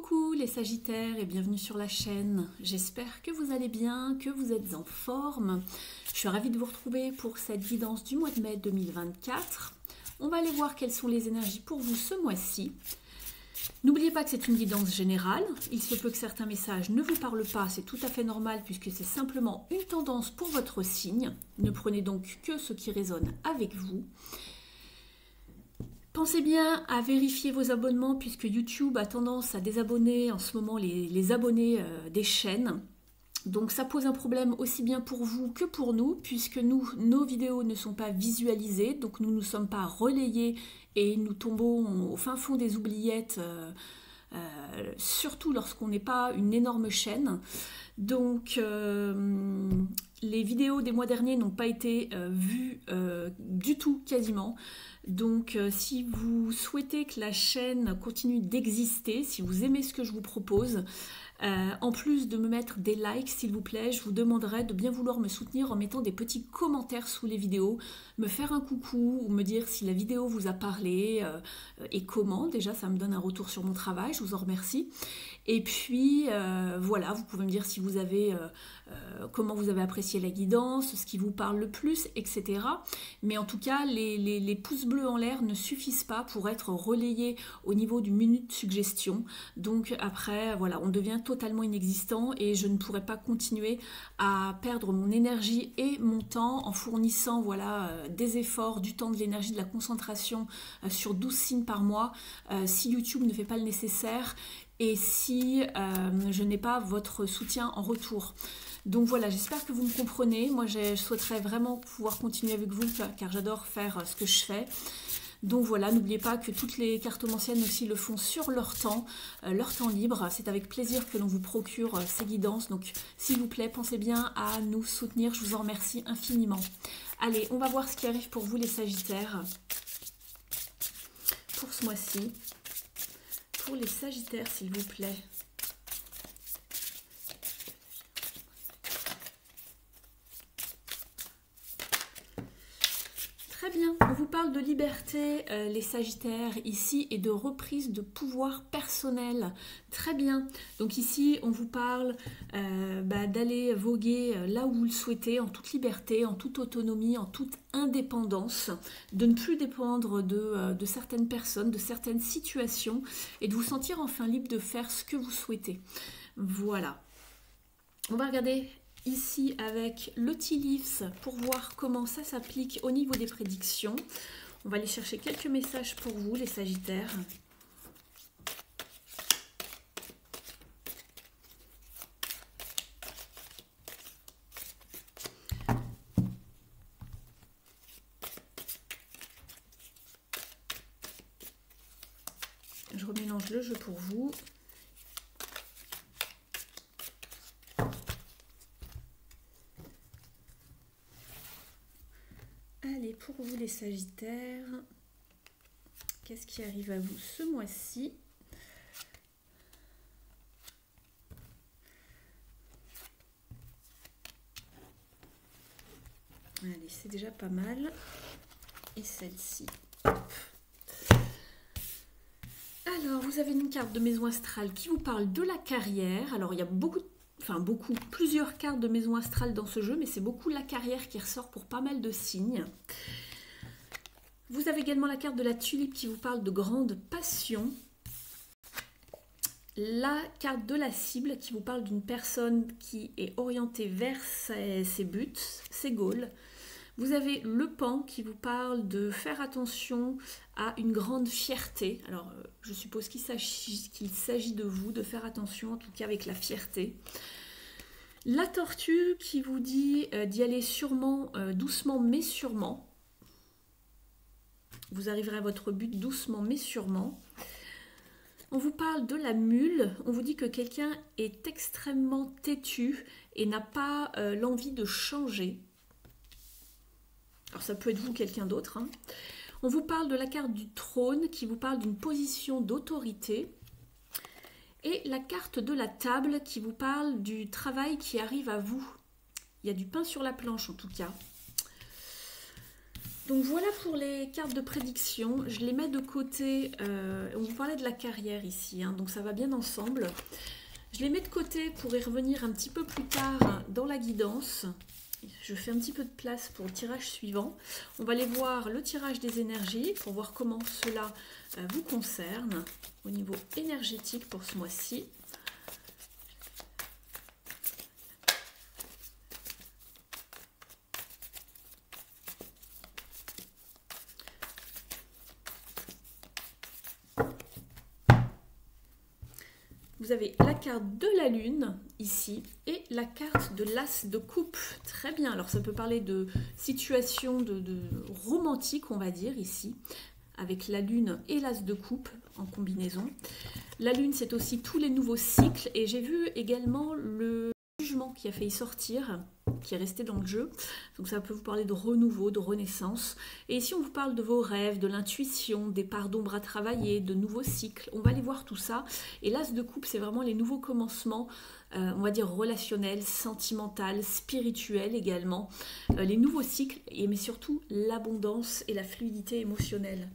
Coucou les Sagittaires et bienvenue sur la chaîne. J'espère que vous allez bien, que vous êtes en forme. Je suis ravie de vous retrouver pour cette guidance du mois de mai 2024. On va aller voir quelles sont les énergies pour vous ce mois-ci. N'oubliez pas que c'est une guidance générale. Il se peut que certains messages ne vous parlent pas, c'est tout à fait normal puisque c'est simplement une tendance pour votre signe. Ne prenez donc que ce qui résonne avec vous. Pensez bien à vérifier vos abonnements puisque YouTube a tendance à désabonner en ce moment les abonnés des chaînes. Donc ça pose un problème aussi bien pour vous que pour nous puisque nos vidéos ne sont pas visualisées, donc nous ne sommes pas relayés et nous tombons au fin fond des oubliettes, surtout lorsqu'on n'est pas une énorme chaîne. Donc les vidéos des mois derniers n'ont pas été vues du tout quasiment. Donc si vous souhaitez que la chaîne continue d'exister, si vous aimez ce que je vous propose, en plus de me mettre des likes s'il vous plaît, je vous demanderai de bien vouloir me soutenir en mettant des petits commentaires sous les vidéos, me faire un coucou ou me dire si la vidéo vous a parlé et comment. Déjà ça me donne un retour sur mon travail, je vous en remercie. Et puis voilà, vous pouvez me dire si vous avez comment vous avez apprécié la guidance, ce qui vous parle le plus, etc. Mais en tout cas, les pouces bleus en l'air ne suffisent pas pour être relayés au niveau du minute suggestion. Donc après, voilà, on devient totalement inexistant et je ne pourrais pas continuer à perdre mon énergie et mon temps en fournissant voilà, des efforts, du temps, de l'énergie, de la concentration sur 12 signes par mois si YouTube ne fait pas le nécessaire et si je n'ai pas votre soutien en retour. Donc voilà, j'espère que vous me comprenez. Moi, je souhaiterais vraiment pouvoir continuer avec vous car j'adore faire ce que je fais. Donc voilà, n'oubliez pas que toutes les cartomanciennes aussi le font sur leur temps libre. C'est avec plaisir que l'on vous procure ces guidances. Donc s'il vous plaît, pensez bien à nous soutenir. Je vous en remercie infiniment. Allez, on va voir ce qui arrive pour vous les Sagittaires pour ce mois-ci. Pour les Sagittaires, s'il vous plaît. Très bien, on vous parle de liberté, les Sagittaires, ici, et de reprise de pouvoir personnel. Très bien, donc ici, on vous parle d'aller voguer là où vous le souhaitez, en toute liberté, en toute autonomie, en toute indépendance, de ne plus dépendre de certaines personnes, de certaines situations, et de vous sentir enfin libre de faire ce que vous souhaitez. Voilà. On va regarder ici avec le Tea Leaves pour voir comment ça s'applique au niveau des prédictions. On va aller chercher quelques messages pour vous les Sagittaires. Je remélange le jeu pour vous. Allez, pour vous les Sagittaires, qu'est-ce qui arrive à vous ce mois-ci? Allez, c'est déjà pas mal. Et celle-ci. Alors, vous avez une carte de maison astrale qui vous parle de la carrière. Alors, il y a plusieurs cartes de maison astrale dans ce jeu, mais c'est beaucoup la carrière qui ressort pour pas mal de signes. Vous avez également la carte de la tulipe qui vous parle de grande passion. La carte de la cible qui vous parle d'une personne qui est orientée vers ses buts, ses goals. Vous avez le pan qui vous parle de faire attention à une grande fierté. Alors, je suppose qu'il s'agit de vous, de faire attention, en tout cas avec la fierté. La tortue qui vous dit d'y aller sûrement, doucement mais sûrement. Vous arriverez à votre but doucement mais sûrement. On vous parle de la mule. On vous dit que quelqu'un est extrêmement têtu et n'a pas l'envie de changer. Alors ça peut être vous ou quelqu'un d'autre. Hein. On vous parle de la carte du trône qui vous parle d'une position d'autorité. Et la carte de la table qui vous parle du travail qui arrive à vous. Il y a du pain sur la planche en tout cas. Donc voilà pour les cartes de prédiction. Je les mets de côté. On vous parlait de la carrière ici, hein, donc ça va bien ensemble. Je les mets de côté pour y revenir un petit peu plus tard dans la guidance. Je fais un petit peu de place pour le tirage suivant. On va aller voir le tirage des énergies pour voir comment cela vous concerne au niveau énergétique pour ce mois-ci. Vous avez la carte de la lune ici et la carte de l'as de coupe. Très bien, alors ça peut parler de situation de romantique, on va dire ici, avec la lune et l'as de coupe en combinaison. La lune, c'est aussi tous les nouveaux cycles et j'ai vu également le jugement qui a failli sortir, qui est resté dans le jeu. Donc ça peut vous parler de renouveau, de renaissance. Et ici, on vous parle de vos rêves, de l'intuition, des parts d'ombre à travailler, de nouveaux cycles. On va aller voir tout ça. Et l'as de coupe, c'est vraiment les nouveaux commencements, on va dire relationnels, sentimentaux, spirituels également. Les nouveaux cycles, mais surtout l'abondance et la fluidité émotionnelle.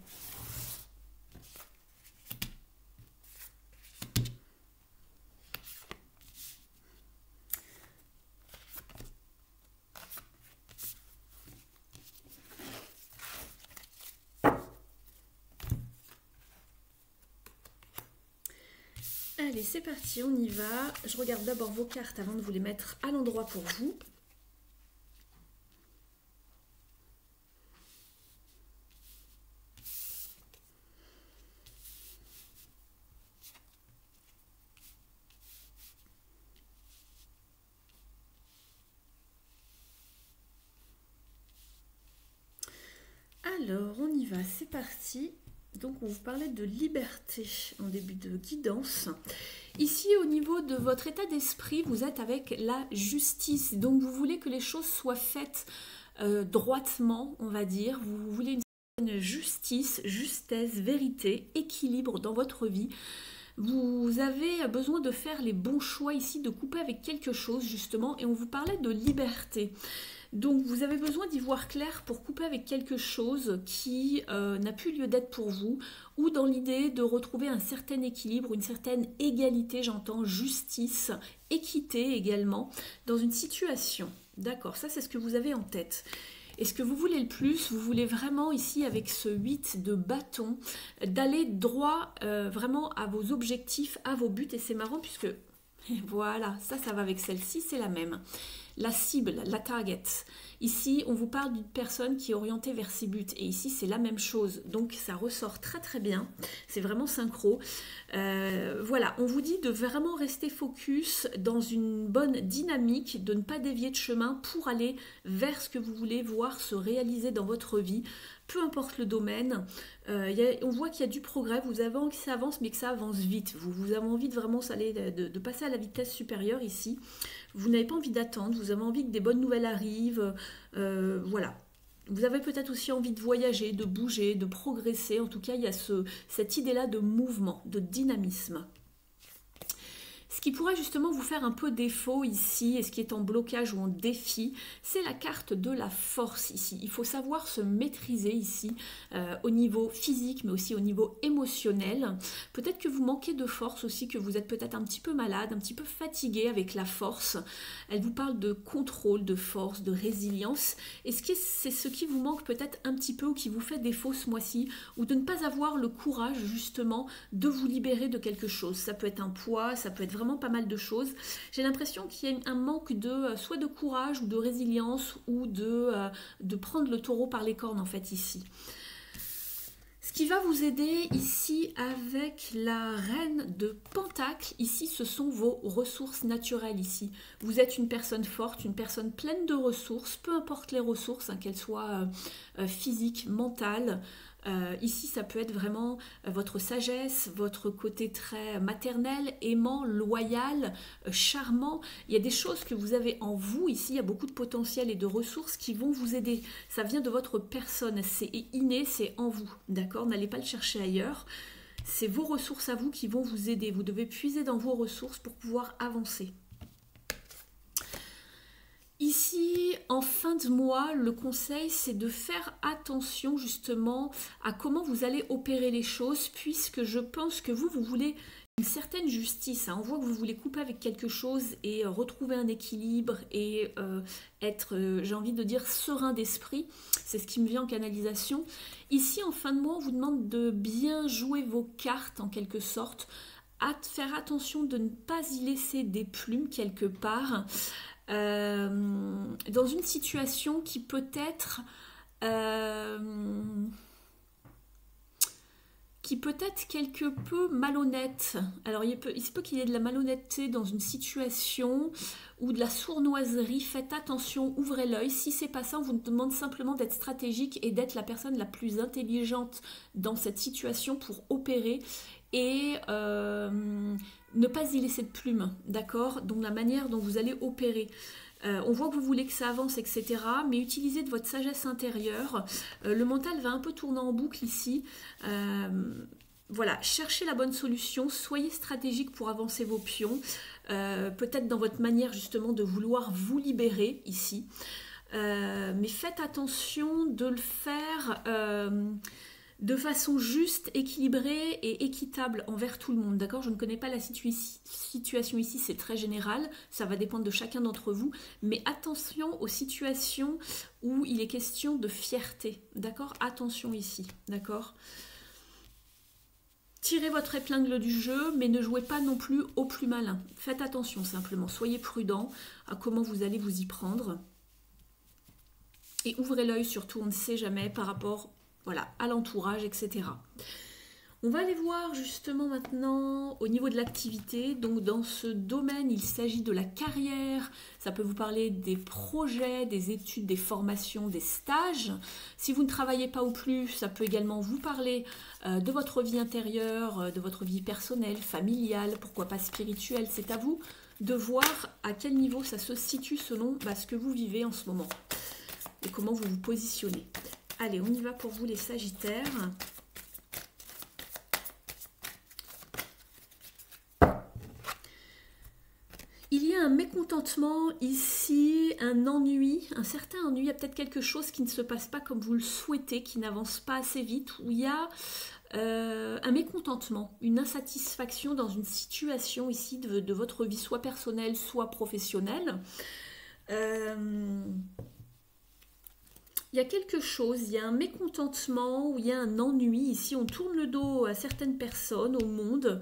Allez, c'est parti, on y va. Je regarde d'abord vos cartes avant de vous les mettre à l'endroit pour vous. Alors, on y va, c'est parti. Donc, on vous parlait de liberté en début de guidance. Ici, au niveau de votre état d'esprit, vous êtes avec la justice. Donc, vous voulez que les choses soient faites droitement, on va dire. Vous voulez une certaine justice, justesse, vérité, équilibre dans votre vie. Vous avez besoin de faire les bons choix ici, de couper avec quelque chose, justement. Et on vous parlait de liberté. Donc vous avez besoin d'y voir clair pour couper avec quelque chose qui n'a plus lieu d'être pour vous, ou dans l'idée de retrouver un certain équilibre, une certaine égalité, j'entends, justice, équité également, dans une situation. D'accord, ça c'est ce que vous avez en tête. Et ce que vous voulez le plus, vous voulez vraiment ici avec ce 8 de bâton, d'aller droit vraiment à vos objectifs, à vos buts, et c'est marrant puisque voilà, ça va avec celle-ci, c'est la même. La cible, la target. Ici, on vous parle d'une personne qui est orientée vers ses buts. Et ici, c'est la même chose. Donc, ça ressort très très bien. C'est vraiment synchro. Voilà, on vous dit de vraiment rester focus dans une bonne dynamique, de ne pas dévier de chemin pour aller vers ce que vous voulez voir se réaliser dans votre vie. Peu importe le domaine, on voit qu'il y a du progrès, vous avez envie que ça avance, mais que ça avance vite. Vous avez envie de vraiment de passer à la vitesse supérieure ici. Vous n'avez pas envie d'attendre, vous avez envie que des bonnes nouvelles arrivent. Voilà. Vous avez peut-être aussi envie de voyager, de bouger, de progresser. En tout cas, il y a cette idée-là de mouvement, de dynamisme. Ce qui pourrait justement vous faire un peu défaut ici, et ce qui est en blocage ou en défi, c'est la carte de la force ici. Il faut savoir se maîtriser ici au niveau physique, mais aussi au niveau émotionnel. Peut-être que vous manquez de force aussi, que vous êtes peut-être un petit peu malade, un petit peu fatigué avec la force. Elle vous parle de contrôle, de force, de résilience. Et c'est ce qui vous manque peut-être un petit peu ou qui vous fait défaut ce mois-ci, ou de ne pas avoir le courage justement de vous libérer de quelque chose. Ça peut être un poids, ça peut être vraiment pas mal de choses. J'ai l'impression qu'il y a un manque de soit de courage ou de résilience ou de prendre le taureau par les cornes en fait ici. Ce qui va vous aider ici avec la reine de Pentacle, ici ce sont vos ressources naturelles ici. Vous êtes une personne forte, une personne pleine de ressources, peu importe les ressources, hein, qu'elles soient physiques, mentales. Ici, ça peut être vraiment votre sagesse, votre côté très maternel, aimant, loyal, charmant. Il y a des choses que vous avez en vous ici, il y a beaucoup de potentiel et de ressources qui vont vous aider. Ça vient de votre personne, c'est inné, c'est en vous, d'accord? N'allez pas le chercher ailleurs. C'est vos ressources à vous qui vont vous aider. Vous devez puiser dans vos ressources pour pouvoir avancer. Ici, en fin de mois, le conseil, c'est de faire attention justement à comment vous allez opérer les choses, puisque je pense que vous voulez une certaine justice. Hein. On voit que vous voulez couper avec quelque chose et retrouver un équilibre et être, j'ai envie de dire, serein d'esprit. C'est ce qui me vient en canalisation. Ici, en fin de mois, on vous demande de bien jouer vos cartes en quelque sorte, à faire attention de ne pas y laisser des plumes quelque part. Dans une situation qui peut être quelque peu malhonnête. Alors il se peut qu'il y ait de la malhonnêteté dans une situation ou de la sournoiserie. Faites attention, ouvrez l'œil. Si c'est pas ça, on vous demande simplement d'être stratégique et d'être la personne la plus intelligente dans cette situation pour opérer et ne pas y laisser de plumes, d'accord? Donc la manière dont vous allez opérer. On voit que vous voulez que ça avance, etc. Mais utilisez de votre sagesse intérieure. Le mental va un peu tourner en boucle ici. Voilà, cherchez la bonne solution. Soyez stratégique pour avancer vos pions. Peut-être dans votre manière justement de vouloir vous libérer ici. Mais faites attention de le faire de façon juste, équilibrée et équitable envers tout le monde, d'accord? Je ne connais pas la situation ici, c'est très général, ça va dépendre de chacun d'entre vous, mais attention aux situations où il est question de fierté, d'accord? Attention ici, d'accord? Tirez votre épingle du jeu, mais ne jouez pas non plus au plus malin. Faites attention simplement, soyez prudent à comment vous allez vous y prendre. Et ouvrez l'œil surtout, on ne sait jamais par rapport à l'entourage, etc. On va aller voir justement maintenant au niveau de l'activité. Donc dans ce domaine, il s'agit de la carrière. Ça peut vous parler des projets, des études, des formations, des stages. Si vous ne travaillez pas ou plus, ça peut également vous parler de votre vie intérieure, de votre vie personnelle, familiale, pourquoi pas spirituelle. C'est à vous de voir à quel niveau ça se situe selon ce que vous vivez en ce moment et comment vous vous positionnez. Allez, on y va pour vous les Sagittaires. Il y a un mécontentement ici, un ennui, un certain ennui. Il y a peut-être quelque chose qui ne se passe pas comme vous le souhaitez, qui n'avance pas assez vite, où il y a un mécontentement, une insatisfaction dans une situation ici de votre vie, soit personnelle, soit professionnelle. Il y a quelque chose, il y a un mécontentement ou il y a un ennui. Ici, on tourne le dos à certaines personnes, au monde.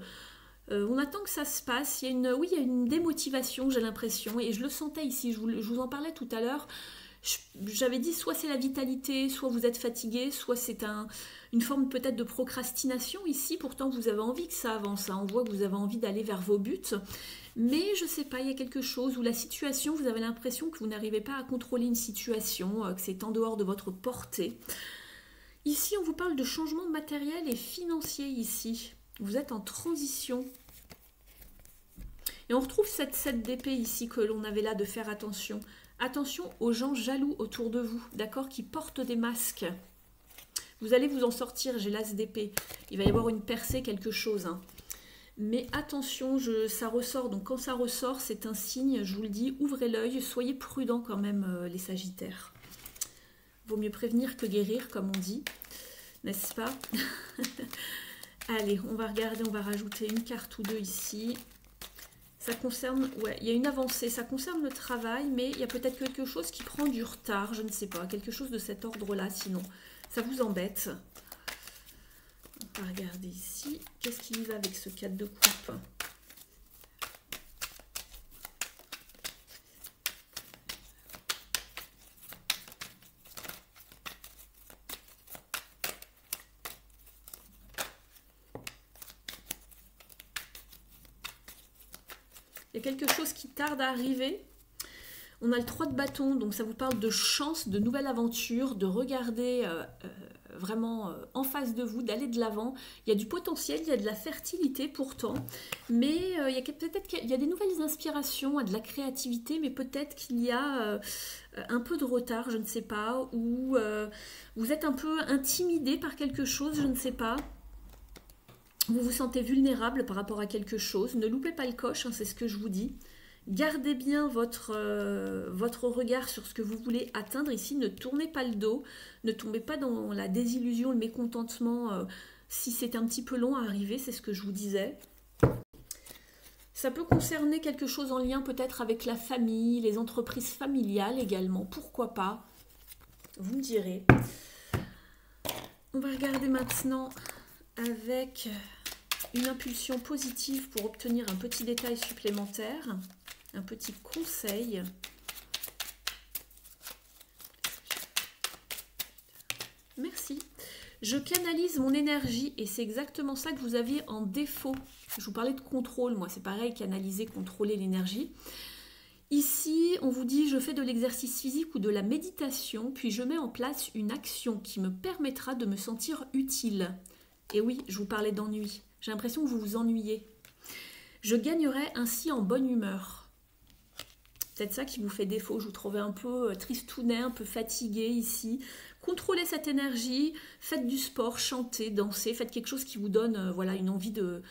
On attend que ça se passe. Il y a une démotivation, j'ai l'impression. Et je le sentais ici, je vous en parlais tout à l'heure. J'avais dit soit c'est la vitalité, soit vous êtes fatigué, soit c'est une forme peut-être de procrastination ici. Pourtant, vous avez envie que ça avance. Hein. On voit que vous avez envie d'aller vers vos buts. Mais je ne sais pas, il y a quelque chose où la situation, vous avez l'impression que vous n'arrivez pas à contrôler une situation, que c'est en dehors de votre portée. Ici, on vous parle de changement matériel et financier ici. Vous êtes en transition. Et on retrouve cette 7 d'épée ici que l'on avait là de faire attention. Attention aux gens jaloux autour de vous, d'accord, qui portent des masques. Vous allez vous en sortir, j'ai l'as d'épée. Il va y avoir une percée, quelque chose, hein. Mais attention, ça ressort. Donc quand ça ressort, c'est un signe, je vous le dis, ouvrez l'œil, soyez prudents quand même les Sagittaires. Vaut mieux prévenir que guérir, comme on dit, n'est-ce pas? Allez, on va regarder, on va rajouter une carte ou deux ici. Ça concerne, il y a une avancée, ça concerne le travail, mais il y a peut-être quelque chose qui prend du retard, je ne sais pas, quelque chose de cet ordre-là, sinon ça vous embête. On va regarder ici, qu'est-ce qui y va avec ce 4 de coupe? Il y a quelque chose qui tarde à arriver. On a le 3 de bâton, donc ça vous parle de chance, de nouvelle aventure, de regarder vraiment en face de vous, d'aller de l'avant. Il y a du potentiel, il y a de la fertilité pourtant, mais peut-être qu'il y a des nouvelles inspirations, de la créativité, mais peut-être qu'il y a un peu de retard, je ne sais pas, ou vous êtes un peu intimidé par quelque chose, je ne sais pas. Vous vous sentez vulnérable par rapport à quelque chose. Ne loupez pas le coche, hein, c'est ce que je vous dis. Gardez bien votre regard sur ce que vous voulez atteindre ici. Ne tournez pas le dos. Ne tombez pas dans la désillusion, le mécontentement. Si c'est un petit peu long à arriver, c'est ce que je vous disais. Ça peut concerner quelque chose en lien peut-être avec la famille, les entreprises familiales également. Pourquoi pas? Vous me direz. On va regarder maintenant avec une impulsion positive pour obtenir un petit détail supplémentaire, un petit conseil. Merci. Je canalise mon énergie et c'est exactement ça que vous aviez en défaut. Je vous parlais de contrôle, moi c'est pareil, canaliser, contrôler l'énergie. Ici, on vous dit, je fais de l'exercice physique ou de la méditation, puis je mets en place une action qui me permettra de me sentir utile. Et oui, je vous parlais d'ennui. J'ai l'impression que vous vous ennuyez. Je gagnerai ainsi en bonne humeur. Peut-être ça qui vous fait défaut. Je vous trouvais un peu tristounet, un peu fatigué ici. Contrôlez cette énergie, faites du sport, chantez, dansez, faites quelque chose qui vous donne voilà, une envie de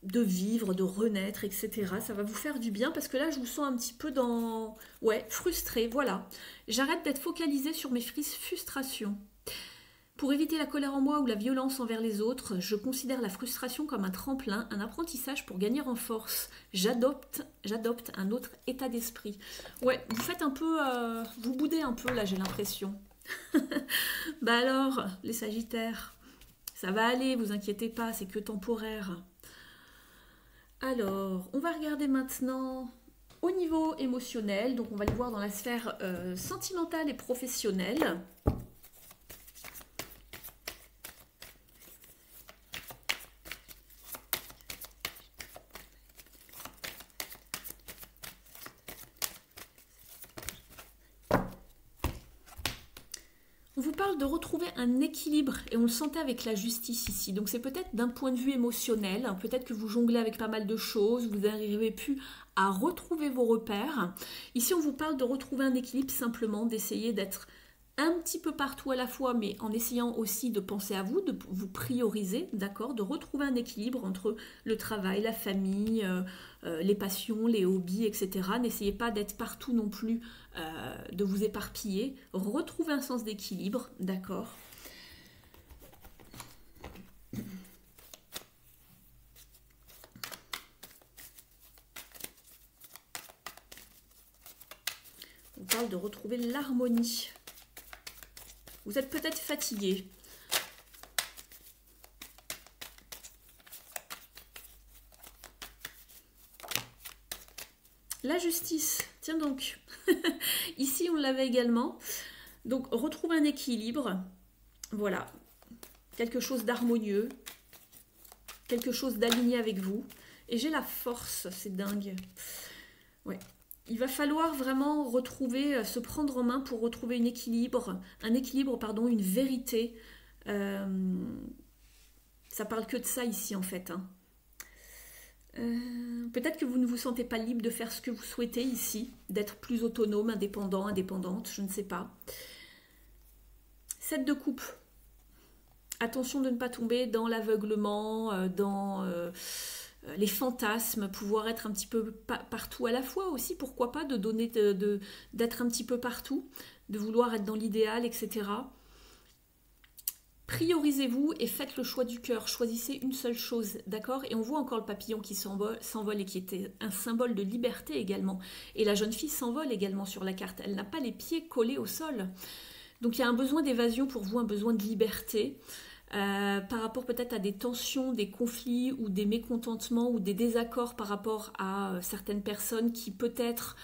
vivre, de renaître, etc. Ça va vous faire du bien parce que là, je vous sens un petit peu dans... Ouais, frustré, voilà. J'arrête d'être focalisée sur mes frustrations. Pour éviter la colère en moi ou la violence envers les autres, je considère la frustration comme un tremplin, un apprentissage pour gagner en force. J'adopte un autre état d'esprit. Ouais, vous faites un peu... vous boudez un peu, là, j'ai l'impression. Bah alors, les Sagittaires, ça va aller, vous inquiétez pas, c'est que temporaire. Alors, on va regarder maintenant au niveau émotionnel. Donc, on va le voir dans la sphère sentimentale et professionnelle. On vous parle de retrouver un équilibre et on le sentait avec la justice ici. Donc c'est peut-être d'un point de vue émotionnel, hein, peut-être que vous jonglez avec pas mal de choses, vous n'arrivez plus à retrouver vos repères. Ici on vous parle de retrouver un équilibre simplement, d'essayer d'être un petit peu partout à la fois, mais en essayant aussi de penser à vous, de vous prioriser, d'accord, de retrouver un équilibre entre le travail, la famille, les passions, les hobbies, etc. N'essayez pas d'être partout non plus, de vous éparpiller. Retrouvez un sens d'équilibre, d'accord. On parle de retrouver l'harmonie. Vous êtes peut-être fatigué. La justice, tiens donc. Ici, on l'avait également. Donc, retrouver un équilibre. Voilà. Quelque chose d'harmonieux. Quelque chose d'aligné avec vous. Et j'ai la force, c'est dingue. Ouais. Il va falloir vraiment retrouver, se prendre en main pour retrouver un équilibre, pardon, une vérité. Ça parle que de ça ici en fait. Hein. Peut-être que vous ne vous sentez pas libre de faire ce que vous souhaitez ici, d'être plus autonome, indépendant, indépendante, je ne sais pas. 7 de coupe. Attention de ne pas tomber dans l'aveuglement, dans... les fantasmes, pouvoir être un petit peu partout à la fois aussi, pourquoi pas, de donner, d'être un petit peu partout, de vouloir être dans l'idéal, etc. Priorisez-vous et faites le choix du cœur, choisissez une seule chose, d'accord? Et on voit encore le papillon qui s'envole et qui était un symbole de liberté également. Et la jeune fille s'envole également sur la carte, elle n'a pas les pieds collés au sol. Donc il y a un besoin d'évasion pour vous, un besoin de liberté. Par rapport peut-être à des tensions, des conflits ou des mécontentements ou des désaccords par rapport à certaines personnes qui peut-être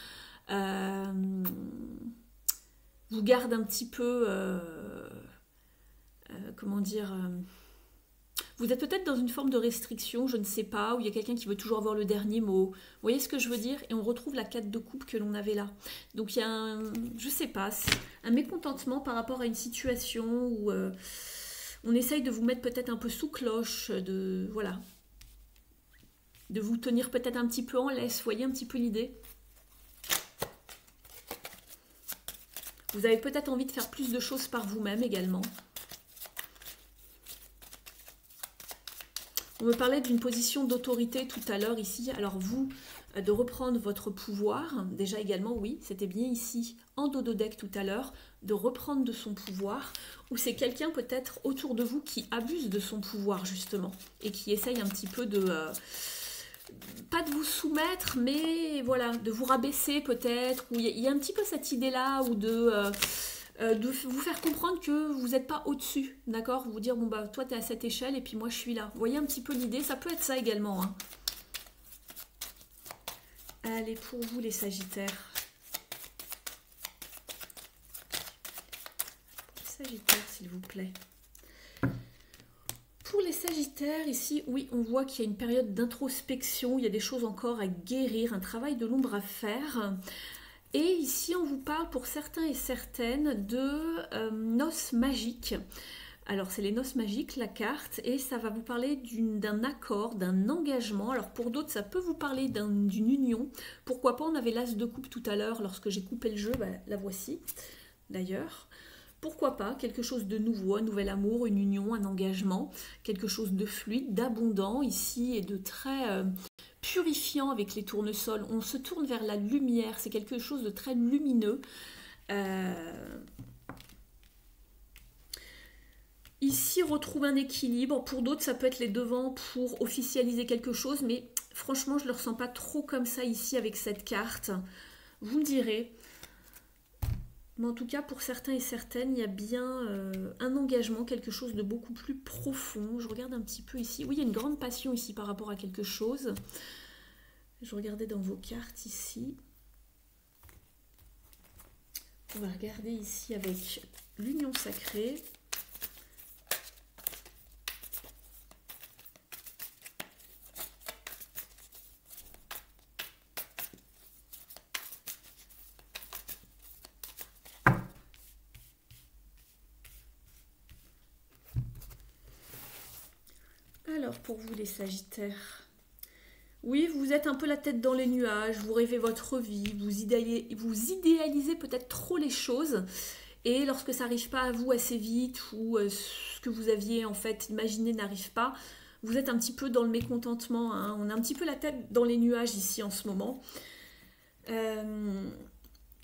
vous gardent un petit peu, comment dire, vous êtes peut-être dans une forme de restriction, je ne sais pas, où il y a quelqu'un qui veut toujours avoir le dernier mot. Vous voyez ce que je veux dire? Et on retrouve la 4 de coupe que l'on avait là. Donc il y a un, je sais pas, un mécontentement par rapport à une situation où... on essaye de vous mettre peut-être un peu sous cloche, de voilà, de vous tenir peut-être un petit peu en laisse. Vous voyez un petit peu l'idée? Vous avez peut-être envie de faire plus de choses par vous-même également. On me parlait d'une position d'autorité tout à l'heure ici. Alors vous, de reprendre votre pouvoir, déjà également, oui, c'était bien ici, en dododeck tout à l'heure, de reprendre de son pouvoir, ou c'est quelqu'un peut-être autour de vous qui abuse de son pouvoir justement, et qui essaye un petit peu de... pas de vous soumettre, mais voilà, de vous rabaisser peut-être, ou il y a un petit peu cette idée-là, ou de vous faire comprendre que vous n'êtes pas au-dessus, d'accord? Vous dire, bon bah toi tu es à cette échelle et puis moi je suis là. Vous voyez un petit peu l'idée, ça peut être ça également. Hein. Allez, pour vous les Sagittaires. Sagittaire, s'il vous plaît. Pour les Sagittaires, ici, oui, on voit qu'il y a une période d'introspection, il y a des choses encore à guérir, un travail de l'ombre à faire. Et ici, on vous parle pour certains et certaines de noces magiques. Alors, c'est les noces magiques, la carte, et ça va vous parler d'un accord, d'un engagement. Alors, pour d'autres, ça peut vous parler d'une union. Pourquoi pas, on avait l'as de coupe tout à l'heure, lorsque j'ai coupé le jeu, bah, la voici, d'ailleurs. Pourquoi pas, quelque chose de nouveau, un nouvel amour, une union, un engagement, quelque chose de fluide, d'abondant ici, et de très... purifiant avec les tournesols, on se tourne vers la lumière, c'est quelque chose de très lumineux. Ici, on retrouve un équilibre, pour d'autres ça peut être les devants pour officialiser quelque chose, mais franchement je ne le ressens pas trop comme ça ici avec cette carte, vous me direz. Mais en tout cas, pour certains et certaines, il y a bien un engagement, quelque chose de beaucoup plus profond. Je regarde un petit peu ici. Oui, il y a une grande passion ici par rapport à quelque chose. Je regardais dans vos cartes ici. On va regarder ici avec l'union sacrée. Alors, pour vous les Sagittaires, oui, vous êtes un peu la tête dans les nuages, vous rêvez votre vie, vous idéalisez peut-être trop les choses, et lorsque ça n'arrive pas à vous assez vite, ou ce que vous aviez en fait imaginé n'arrive pas, vous êtes un petit peu dans le mécontentement, hein. On a un petit peu la tête dans les nuages ici en ce moment.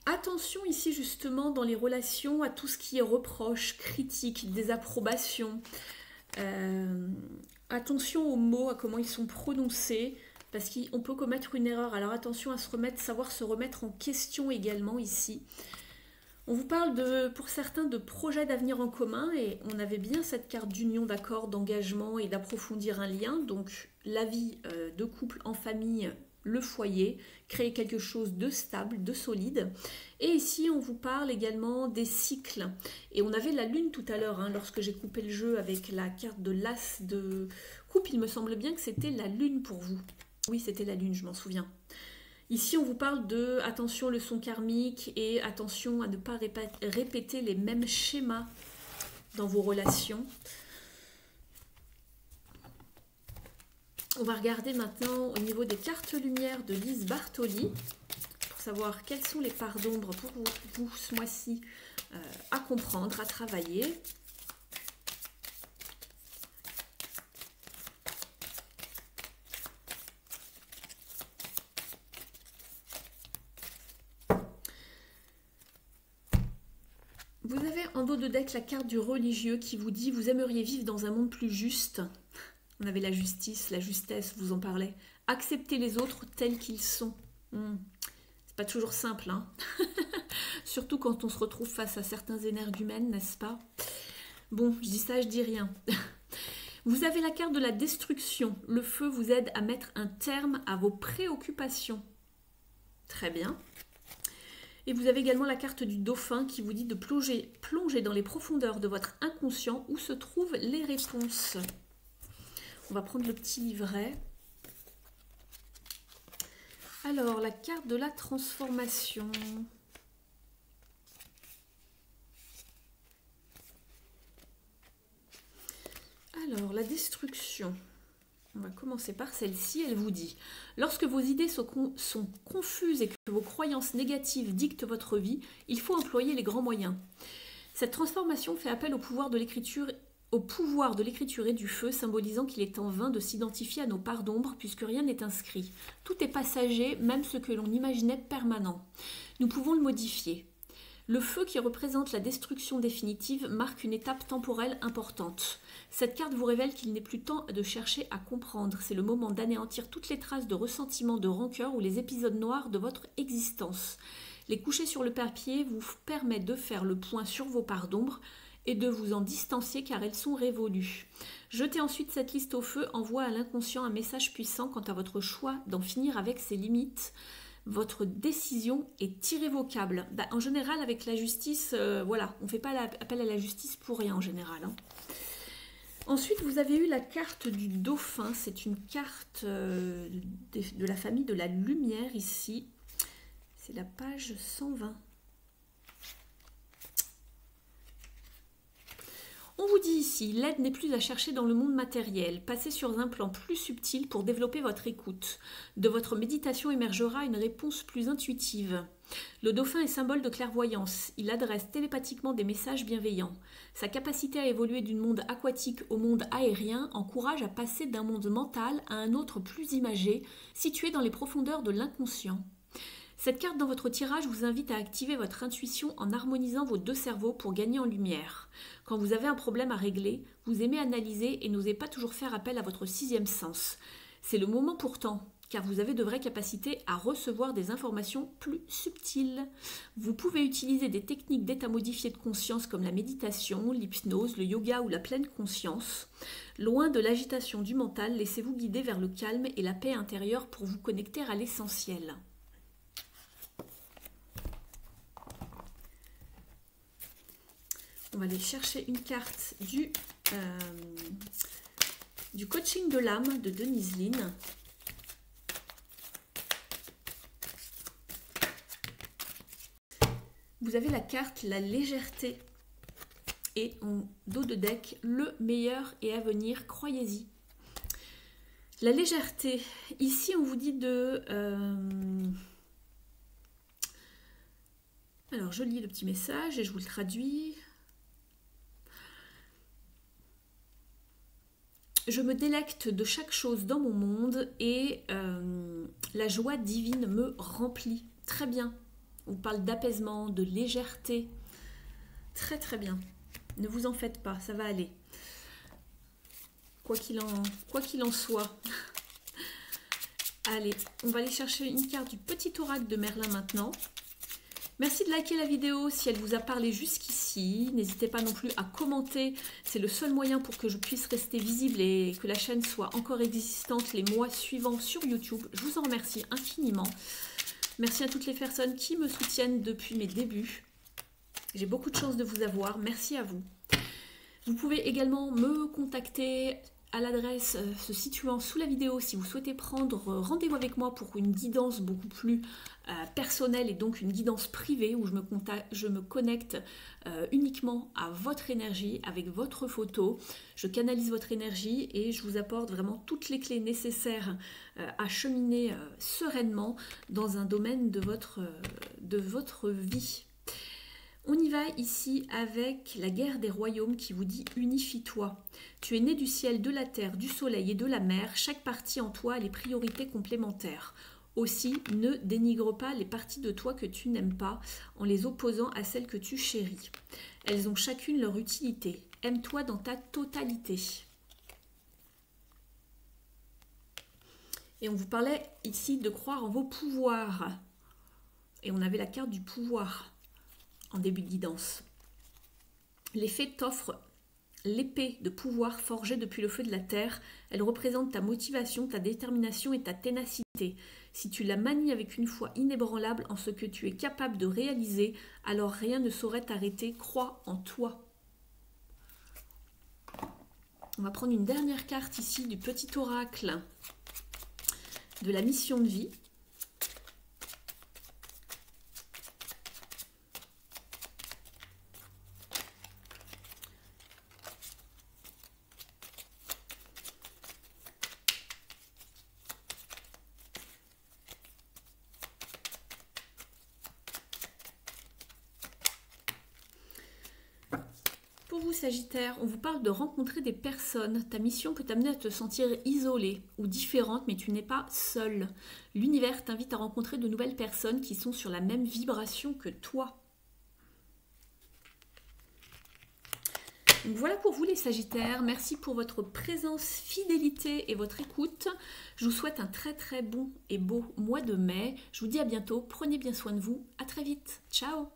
Attention ici justement dans les relations à tout ce qui est reproche, critique, désapprobation. Attention aux mots, à comment ils sont prononcés, parce qu'on peut commettre une erreur. Alors attention à savoir se remettre en question également ici. On vous parle pour certains de projets d'avenir en commun, et on avait bien cette carte d'union, d'accord, d'engagement et d'approfondir un lien. Donc la vie de couple en famille, le foyer, créer quelque chose de stable, de solide. Et ici, on vous parle également des cycles. Et on avait la lune tout à l'heure, hein, lorsque j'ai coupé le jeu avec la carte de l'as de coupe. Il me semble bien que c'était la lune pour vous. Oui, c'était la lune, je m'en souviens. Ici, on vous parle de attention leçon karmique et attention à ne pas répéter les mêmes schémas dans vos relations. On va regarder maintenant au niveau des cartes lumière de Lise Bartoli pour savoir quelles sont les parts d'ombre pour vous ce mois-ci à comprendre, à travailler. Vous avez en dos de deck la carte du religieux qui vous dit « Vous aimeriez vivre dans un monde plus juste ». On avait la justice, la justesse, vous en parlez. Accepter les autres tels qu'ils sont. C'est pas toujours simple, hein. Surtout quand on se retrouve face à certains énergumènes, n'est-ce pas? Bon, je dis ça, je dis rien. Vous avez la carte de la destruction. Le feu vous aide à mettre un terme à vos préoccupations. Très bien. Et vous avez également la carte du dauphin qui vous dit de plonger dans les profondeurs de votre inconscient où se trouvent les réponses. On va prendre le petit livret. Alors, la carte de la transformation. Alors, la destruction. On va commencer par celle-ci. Elle vous dit « Lorsque vos idées sont confuses et que vos croyances négatives dictent votre vie, il faut employer les grands moyens. Cette transformation fait appel au pouvoir de l'écriture au pouvoir de l'écriture et du feu, symbolisant qu'il est en vain de s'identifier à nos parts d'ombre puisque rien n'est inscrit. Tout est passager, même ce que l'on imaginait permanent. Nous pouvons le modifier. Le feu qui représente la destruction définitive marque une étape temporelle importante. Cette carte vous révèle qu'il n'est plus temps de chercher à comprendre. C'est le moment d'anéantir toutes les traces de ressentiment, de rancœur ou les épisodes noirs de votre existence. Les coucher sur le papier vous permet de faire le point sur vos parts d'ombre et de vous en distancier car elles sont révolues. Jetez ensuite cette liste au feu, envoie à l'inconscient un message puissant quant à votre choix d'en finir avec ses limites. Votre décision est irrévocable. En général, avec la justice, voilà, on ne fait pas appel à la justice pour rien en général. Hein. Ensuite, vous avez eu la carte du dauphin. C'est une carte de la famille de la lumière ici. C'est la page 120. On vous dit ici, l'aide n'est plus à chercher dans le monde matériel. Passez sur un plan plus subtil pour développer votre écoute. De votre méditation émergera une réponse plus intuitive. Le dauphin est symbole de clairvoyance. Il adresse télépathiquement des messages bienveillants. Sa capacité à évoluer du monde aquatique au monde aérien encourage à passer d'un monde mental à un autre plus imagé, situé dans les profondeurs de l'inconscient. Cette carte dans votre tirage vous invite à activer votre intuition en harmonisant vos deux cerveaux pour gagner en lumière. Quand vous avez un problème à régler, vous aimez analyser et n'osez pas toujours faire appel à votre sixième sens. C'est le moment pourtant, car vous avez de vraies capacités à recevoir des informations plus subtiles. Vous pouvez utiliser des techniques d'état modifié de conscience comme la méditation, l'hypnose, le yoga ou la pleine conscience. Loin de l'agitation du mental, laissez-vous guider vers le calme et la paix intérieure pour vous connecter à l'essentiel. On va aller chercher une carte du coaching de l'âme de Denise Linn. Vous avez la carte la légèreté et en dos de deck le meilleur est à venir, croyez-y. La légèreté, ici on vous dit de... Alors je lis le petit message et je vous le traduis. Je me délecte de chaque chose dans mon monde et la joie divine me remplit. Très bien. On parle d'apaisement, de légèreté. Très très bien. Ne vous en faites pas, ça va aller. Quoi qu'il en soit. Allez, on va aller chercher une carte du petit oracle de Merlin maintenant. Merci de liker la vidéo si elle vous a parlé jusqu'ici. N'hésitez pas non plus à commenter. C'est le seul moyen pour que je puisse rester visible et que la chaîne soit encore existante les mois suivants sur YouTube. Je vous en remercie infiniment. Merci à toutes les personnes qui me soutiennent depuis mes débuts. J'ai beaucoup de chance de vous avoir. Merci à vous. Vous pouvez également me contacter à l'adresse se situant sous la vidéo si vous souhaitez prendre rendez-vous avec moi pour une guidance beaucoup plus personnelle et donc une guidance privée où je me connecte uniquement à votre énergie avec votre photo. Je canalise votre énergie et je vous apporte vraiment toutes les clés nécessaires à cheminer sereinement dans un domaine de votre vie. On y va ici avec la guerre des royaumes qui vous dit « Unifie-toi ». Tu es né du ciel, de la terre, du soleil et de la mer. Chaque partie en toi a les priorités complémentaires. Aussi, ne dénigre pas les parties de toi que tu n'aimes pas en les opposant à celles que tu chéris. Elles ont chacune leur utilité. Aime-toi dans ta totalité. Et on vous parlait ici de croire en vos pouvoirs. Et on avait la carte du pouvoir en début de guidance. Les fées t'offrent l'épée de pouvoir forgée depuis le feu de la terre. Elle représente ta motivation, ta détermination et ta ténacité. Si tu la manies avec une foi inébranlable en ce que tu es capable de réaliser, alors rien ne saurait t'arrêter. Crois en toi. On va prendre une dernière carte ici du petit oracle de la mission de vie. Pour vous, Sagittaire, on vous parle de rencontrer des personnes. Ta mission peut t'amener à te sentir isolée ou différente, mais tu n'es pas seule. L'univers t'invite à rencontrer de nouvelles personnes qui sont sur la même vibration que toi. Donc voilà pour vous les Sagittaires, merci pour votre présence, fidélité et votre écoute. Je vous souhaite un très bon et beau mois de mai. Je vous dis à bientôt, prenez bien soin de vous, à très vite, ciao.